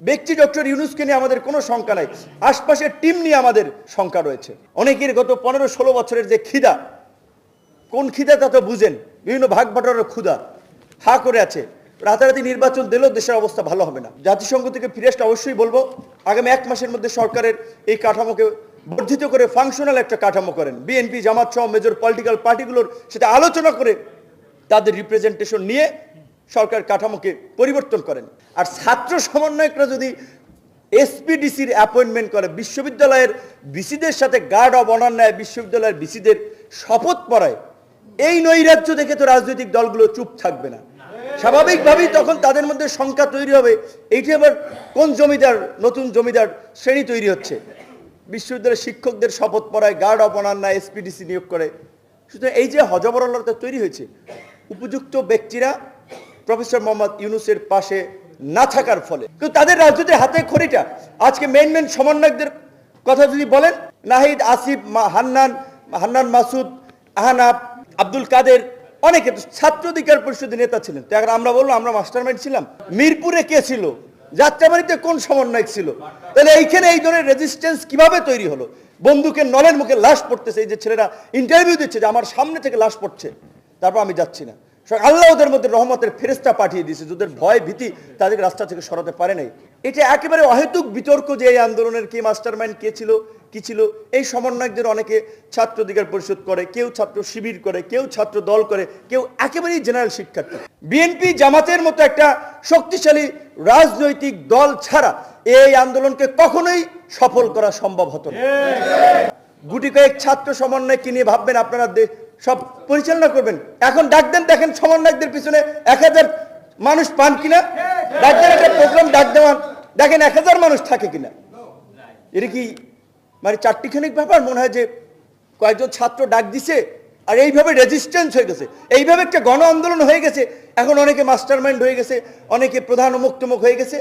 ব্যক্তি ডক্টর ইউনূসকে নিয়ে আমাদের কোনো শঙ্কা নাই, আশপাশের টিম নিয়ে আমাদের শঙ্কা রয়েছে। অনেকের গত 15-16 বছরের যে খিদা, কোন খিদা তা তো বুঝেন, বিভিন্ন ভাগ বাটোয়ারার ক্ষুধা হা করে আছে। রাতারাতি নির্বাচন দিলেও দেশের অবস্থা ভালো হবে না। জাতিসংঘ থেকে ফিরে আসলে অবশ্যই বলবো আগামী 1 মাসের মধ্যে সরকারের এই কাঠামোকে বর্ধিত করে ফাংশনাল একটা কাঠামো করেন। বিএনপি, জামাত সহ মেজর পলিটিক্যাল পার্টিগুলোর সাথে আলোচনা করে তাদের রিপ্রেজেন্টেশন নিয়ে সরকার কাঠামোকে পরিবর্তন করেন। আর ছাত্র সমন্বয়করা যদি এসপিডিসির অ্যাপয়েন্টমেন্ট করে, বিশ্ববিদ্যালয়ের ভিসিদের সাথে গার্ড অব অনার নেয়, বিশ্ববিদ্যালয়ের ভিসিদের শপথ পড়ায়, এই নৈরাজ্য দেখে তো রাজনৈতিক দলগুলো চুপ থাকবে না। স্বাভাবিকভাবেই তখন তাদের মধ্যে শঙ্কা তৈরি হবে, এইটি আবার কোন জমিদার, নতুন জমিদার শ্রেণী তৈরি হচ্ছে। বিশ্ববিদ্যালয়ের শিক্ষকদের শপথ পড়ায়, গার্ড অব অনার নেয়, এসপিডিসি নিয়োগ করে। সুতরাং এই যে হজবরলতা তৈরি হয়েছে, উপযুক্ত ব্যক্তিরা প্রফেসর মোহাম্মদ ইউনূসের পাশে না থাকার ফলে কিন্তু তাদের রাজনীতির হাতে খড়িটা আজকে মেন সমন্বয়কদের কথা যদি বলেন, নাহিদ, আসিফ, হান্নান মাসুদ, আহনাফ, আব্দুল কাদের, অনেকে ছাত্র অধিকার পরিষদের নেতা ছিলেন। তো এখন আমরা বললাম আমরা মাস্টারমাইন্ড ছিলাম। মিরপুরে কে ছিল? যাত্রাবাড়িতে কোন সমন্বয়ক ছিল? তাহলে এইখানে এই ধরনের রেজিস্ট্যান্স কিভাবে তৈরি হলো? বন্দুকের নলের মুখে লাশ পড়তেছে, এই যে ছেলেরা ইন্টারভিউ দিচ্ছে যে আমার সামনে থেকে লাশ পড়ছে, তারপর আমি যাচ্ছি না। আল্লাহ ওদের মধ্যে রহমতের ফেরেশতা পাঠিয়ে দিয়েছে, যাদের ভয় ভীতি তাদের রাস্তা থেকে সরাতে পারে নাই। এটা একেবারে অহেতুক বিতর্ক যে এই আন্দোলনের কে মাস্টারমাইন্ড, কে ছিল, কি ছিল। এই সমন্বয়কদের অনেকে ছাত্র অধিকার পরিষদ করে, কেউ ছাত্র শিবির করে, কেউ ছাত্র দল করে, কেউ একেবারেই জেনারেল শিক্ষার্থী। বিএনপি, জামাতের মতো একটা শক্তিশালী রাজনৈতিক দল ছাড়া এই আন্দোলনকে কখনোই সফল করা সম্ভব হতো না। গুটি কয়েক ছাত্র সমন্বয়কে নিয়ে ভাববেন আপনারা সব পরিচালনা করবেন। এখন ডাক দেন, দেখেন সমন্বয়কদের পিছনে 1000 মানুষ পান কিনা। ডাক দেন, একটা প্রোগ্রাম ডাক দেওয়ান, দেখেন 1000 মানুষ থাকে কিনা। এটা কি মানে চারটিখানিক ব্যাপার? মনে হয় যে কয়েকজন ছাত্র ডাক দিছে আর এইভাবে রেজিস্ট্যান্স হয়ে গেছে, এইভাবে একটা গণ আন্দোলন হয়ে গেছে। এখন অনেকে মাস্টারমাইন্ড হয়ে গেছে, অনেকে প্রধান মুক্তমুখ হয়ে গেছে।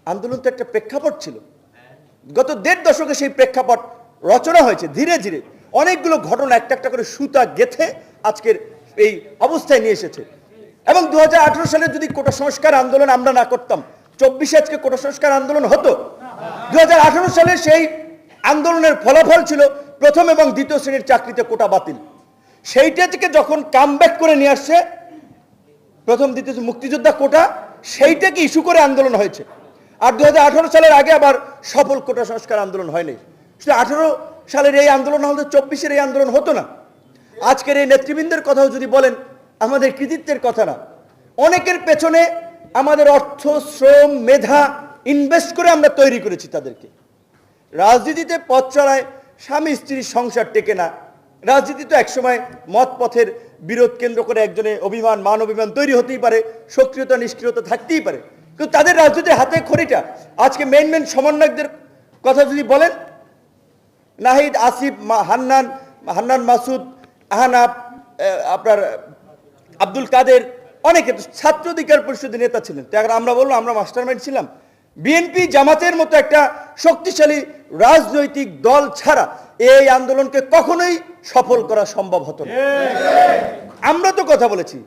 আন্দোলন তো একটা প্রেক্ষাপট ছিল। গত 1.5 দশকে সেই প্রেক্ষাপট রচনা হয়েছে। ধীরে ধীরে অনেকগুলো ঘটনা একটা একটা করে সুতা গেথে আজকের এই অবস্থায় নিয়ে এসেছে। এবং 2018 সালে যদি কোটা সংস্কার আন্দোলন আমরা না করতাম, 24-এ আজকে কোটা সংস্কার আন্দোলন হতো। 2018 সালে সেই আন্দোলনের ফলাফল ছিল প্রথম এবং দ্বিতীয় শ্রেণীর চাকরিতে কোটা বাতিল। সেইটা থেকে যখন কামব্যাক করে নিয়ে আসছে প্রথম দ্বিতীয় মুক্তিযোদ্ধা কোটা, সেইটাকে ইস্যু করে আন্দোলন হয়েছে। আর 2018 সালের আগে আবার সফল কোটা সংস্কার আন্দোলন হয়নি। শুধু 18 সালের এই আন্দোলন হলে 24-এর এই আন্দোলন হতো না। আজকের এই নেতৃবৃন্দের কথাও যদি বলেন, আমাদের কৃতিত্বের কথা না, অনেকের পেছনে আমাদের অর্থ, শ্রম, মেধা ইনভেস্ট করে আমরা তৈরি করেছি তাদেরকে। রাজনীতিতে পথ চলায় স্বামী স্ত্রীর সংসার টেকে না। রাজনীতি তো একসময় মত পথের বিরোধ কেন্দ্র করে একজনে অভিমান, মান অভিমান তৈরি হতেই পারে, সক্রিয়তা নিষ্ক্রিয়তা থাকতেই পারে, কিন্তু তাদের রাজনীতির হাতে খড়িটা আজকে মেন সমন্বয়কদের কথা যদি বলেন, নাহিদ, আসিফ, হান্নান মাসুদ, আহনাফ, আপনার আব্দুল কাদের, অনেকে ছাত্র অধিকার পরিষদের নেতা ছিলেন। তো এখন আমরা বললাম আমরা মাস্টারমাইন্ড ছিলাম। বিএনপি, জামাতের মতো একটা শক্তিশালী রাজনৈতিক দল ছাড়া এই আন্দোলনকে কখনোই সফল করা সম্ভব হতো না। আমরা তো কথা বলেছি,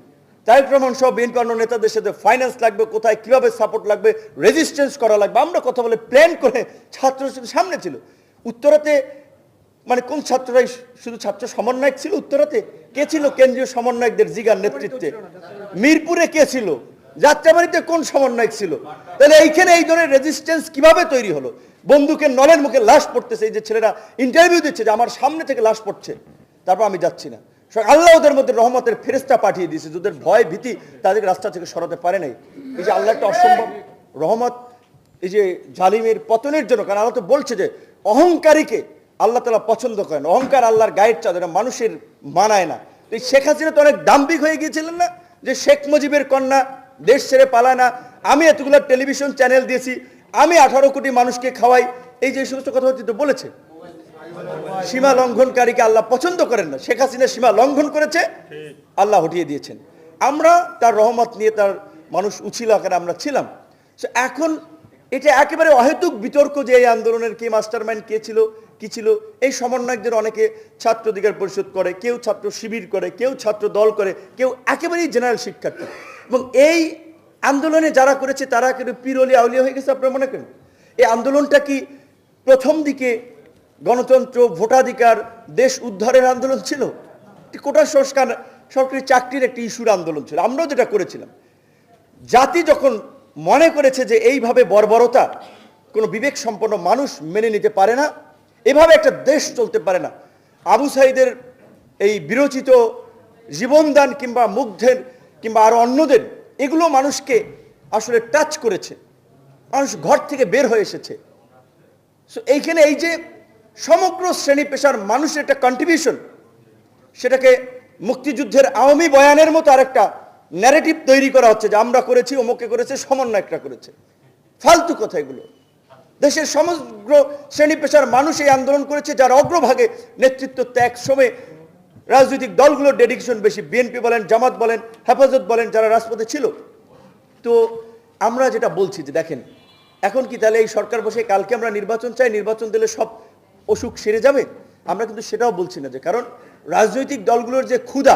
তারেক রহমান সহ বিএনপি অন্য নেতাদের সাথে ফাইন্যান্স লাগবে, কোথায় কিভাবে সাপোর্ট লাগবে, রেজিস্ট্যান্স করা লাগবে, আমরা কথা বলে প্ল্যান করে ছাত্রদের সামনে ছিল। উত্তরাতে মানে কোন ছাত্ররাই শুধু ছাত্র সমন্বয়ক ছিল? উত্তরাতে কে ছিল কেন্দ্রীয় সমন্বয়কদের জিগার নেতৃত্বে? মিরপুরে কে ছিল? যাত্রাবাড়িতে কোন সমন্বয়ক ছিল? তাহলে এইখানে এই ধরনের রেজিস্ট্যান্স কিভাবে তৈরি হলো? বন্দুকের নলের মুখে লাশ পড়তেছে, এই যে ছেলেরা ইন্টারভিউ দিচ্ছে যে আমার সামনে থেকে লাশ পড়ছে, তারপর আমি যাচ্ছি না। আল্লাহ ওদের মধ্যে রহমতের ফেরেশতা পাঠিয়ে দিয়েছে, যাদের ভয় ভীতি তাদের রাস্তা থেকে সরাতে পারে নাই। এই যে আল্লাহ একটা অসম্ভব রহমত এই যে জালিমের পতনের জন্য। কারণ আল্লাহ তো বলছে যে অহংকারীকে আল্লাহ তাআলা পছন্দ করেন। অহংকার আল্লাহর গায়ের চাদর, মানুষের মানায় না। এই শেখ হাসিনা তো অনেক দাম্ভিক হয়ে গিয়েছিলেন না, যে শেখ মুজিবের কন্যা দেশ ছেড়ে পালায় না, আমি এতগুলো টেলিভিশন চ্যানেল দিয়েছি, আমি 18 কোটি মানুষকে খাওয়াই, এই যে সমস্ত কথা তো বলেছে। সীমা লঙ্ঘনকারীকে আল্লাহ পছন্দ করেন না। শেখ হাসিনা সীমা লঙ্ঘন করেছে, আল্লাহ হটিয়ে দিয়েছেন। আমরা তার রহমত নিয়ে তার মানুষ উছিল আকারে আমরা ছিলাম। এখন এটা একেবারে অহেতুক বিতর্ক যে এই আন্দোলনের কে মাস্টারমাইন্ড, কে ছিল, কি ছিল। এই সমন্বয়কদের অনেকে ছাত্র অধিকার পরিষদ করে, কেউ ছাত্র শিবির করে, কেউ ছাত্র দল করে, কেউ একেবারেই জেনারেল শিক্ষার্থী। এবং এই আন্দোলনে যারা করেছে তারা কিন্তু পীরলি আউলিয়া হয়ে গেছে আপনারা মনে করেন? এই আন্দোলনটা কি প্রথম দিকে গণতন্ত্র, ভোটাধিকার, দেশ উদ্ধারের আন্দোলন ছিল? কোটা সংস্কার, সরকারি চাকরির একটি ইস্যুর আন্দোলন ছিল। আমরাও যেটা করেছিলাম, জাতি যখন মনে করেছে যে এইভাবে বর্বরতা কোনো বিবেক সম্পন্ন মানুষ মেনে নিতে পারে না, এভাবে একটা দেশ চলতে পারে না, আবু সাইদের এই বিরচিত জীবনদান কিংবা মুগ্ধের কিংবা আরো অন্যদের এগুলো মানুষকে আসলে টাচ করেছে, মানুষ ঘর থেকে বের হয়ে এসেছে। সো এইখানে এই যে সমগ্র শ্রেণী পেশার মানুষের একটা কন্ট্রিবিউশন, সেটাকে মুক্তিযুদ্ধের আওয়ামী বয়ানের মতো আরেকটা ন্যারেটিভ তৈরি করা হচ্ছে যে আমরা করেছি, অমুকে করেছে, সমন্বয়করা করেছে। ফালতু কথা এগুলো। দেশের সমগ্র শ্রেণী পেশার মানুষ এই আন্দোলন করেছে, যার অগ্রভাগে নেতৃত্ব ত্যাগ সময়ে রাজনৈতিক দলগুলোর ডেডিকেশন বেশি, বিএনপি বলেন, জামাত বলেন, হেফাজত বলেন, যারা রাজপথে ছিল। তো আমরা যেটা বলছি যে দেখেন, এখন কি তাহলে এই সরকার বসে কালকে আমরা নির্বাচন চাই, নির্বাচন দিলে সব অসুখ সেরে যাবে? আমরা কিন্তু সেটাও বলছি না। যে কারণ রাজনৈতিক দলগুলোর যে ক্ষুধা,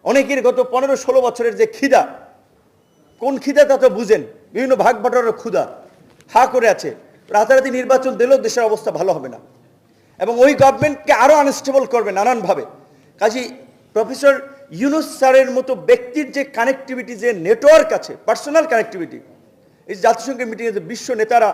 অনেকের গত 15-16 বছরের যে খিদা, কোন খিদা তা তো বুঝেন, বিভিন্ন ভাগ বাটোয়ারার ক্ষুধা হা করে আছে। রাতারাতি নির্বাচন দিলেও দেশের অবস্থা ভালো হবে না এবং ওই গভর্নমেন্টকে আরো আনস্টেবল করবে নানানভাবে। কাজী প্রফেসর ইউনূস স্যারের মতো ব্যক্তির যে কানেক্টিভিটি, যে নেটওয়ার্ক আছে, পার্সোনাল কানেক্টিভিটি, এই জাতিসংঘের মিটিংয়ে যে বিশ্ব নেতারা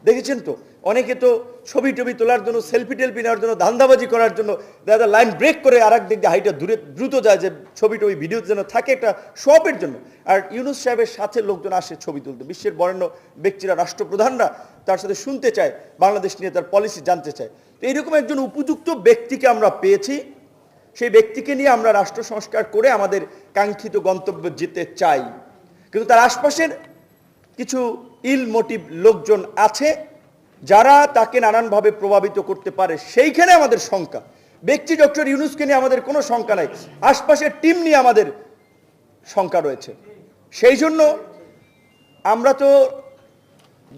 দেখেছেন তো, অনেকে তো ছবি টবি তোলার জন্য, সেলফি টেলফি নেওয়ার জন্য, ধান্দাবাজি করার জন্য দেখা লাইন ব্রেক করে আর এক দিক দিয়ে হাইটা দ্রুত যায় যে ছবি টবি ভিডিও যেন থাকে একটা শপের জন্য। আর ইউনূস সাহেবের সাথে লোকজন আসে ছবি তুলতে, বিশ্বের বরেণ্য ব্যক্তিরা, রাষ্ট্রপ্রধানরা তার সাথে শুনতে চায়, বাংলাদেশ নিয়ে তার পলিসি জানতে চায়। তো এইরকম একজন উপযুক্ত ব্যক্তিকে আমরা পেয়েছি, সেই ব্যক্তিকে নিয়ে আমরা রাষ্ট্র সংস্কার করে আমাদের কাঙ্ক্ষিত গন্তব্যে যেতে চাই। কিন্তু তার আশপাশের কিছু ইল মোটিভ লোকজন আছে যারা তাকে নানানভাবে প্রভাবিত করতে পারে, সেইখানে আমাদের শঙ্কা। ব্যক্তি ডক্টর ইউনূসকে নিয়ে আমাদের কোনো শঙ্কা নাই, আশপাশের টিম নিয়ে আমাদের শঙ্কা রয়েছে। সেই জন্য আমরা তো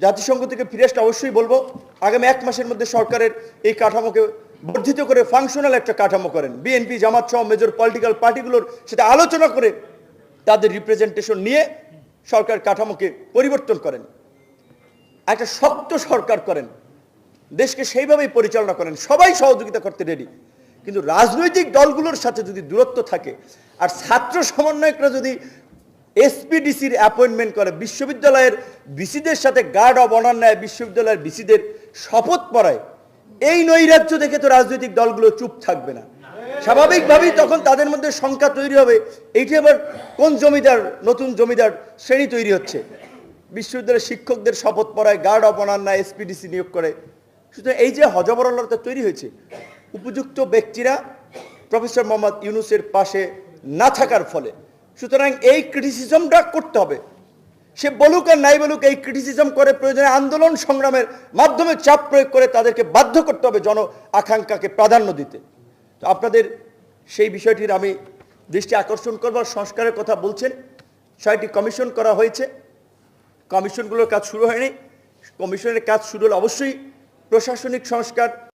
জাতিসংঘ থেকে ফিরে আসলে অবশ্যই বলবো আগামী 1 মাসের মধ্যে সরকারের এই কাঠামোকে বর্ধিত করে ফাংশনাল একটা কাঠামো করেন, বিএনপি, জামাত সহ মেজর পলিটিক্যাল পার্টিগুলোর সাথে আলোচনা করে তাদের রিপ্রেজেন্টেশন নিয়ে সরকার কাঠামোকে পরিবর্তন করেন, একটা শক্ত সরকার করেন, দেশকে সেইভাবেই পরিচালনা করেন। সবাই সহযোগিতা করতে রেডি, কিন্তু রাজনৈতিক দলগুলোর সাথে যদি দূরত্ব থাকে আর ছাত্র সমন্বয়করা যদি এসপিডিসির অ্যাপয়েন্টমেন্ট করে, বিশ্ববিদ্যালয়ের ভিসিদের সাথে গার্ড অব অনার নেয়, বিশ্ববিদ্যালয়ের ভিসিদের শপথ পড়ায়, এই নৈরাজ্য দেখে তো রাজনৈতিক দলগুলো চুপ থাকবে না। স্বাভাবিকভাবেই তখন তাদের মধ্যে শঙ্কা তৈরি হবে, এইটি আবার কোন জমিদার, নতুন জমিদার শ্রেণী তৈরি হচ্ছে, বিশ্ববিদ্যালয়ের শিক্ষকদের শপথ পড়ায়, গার্ড অব অনার নেয়, এসপিডিসি নিয়োগ করে। সুতরাং এই যে হজবরলতা তৈরি হয়েছে, উপযুক্ত ব্যক্তিরা প্রফেসর মোহাম্মদ ইউনূসের পাশে না থাকার ফলে, সুতরাং এই ক্রিটিসিজমটা করতে হবে। সে বলুক আর নাই বলুক, এই ক্রিটিসিজম করে প্রয়োজনে আন্দোলন সংগ্রামের মাধ্যমে চাপ প্রয়োগ করে তাদেরকে বাধ্য করতে হবে জন আকাঙ্ক্ষাকে প্রাধান্য দিতে। তো আপনাদের সেই বিষয়টির আমি দৃষ্টি আকর্ষণ করবার, সংস্কারের কথা বলছেন, 6টি কমিশন করা হয়েছে, কমিশনগুলোর কাজ শুরু হয়নি। কমিশনের কাজ শুরু হলে অবশ্যই প্রশাসনিক সংস্কার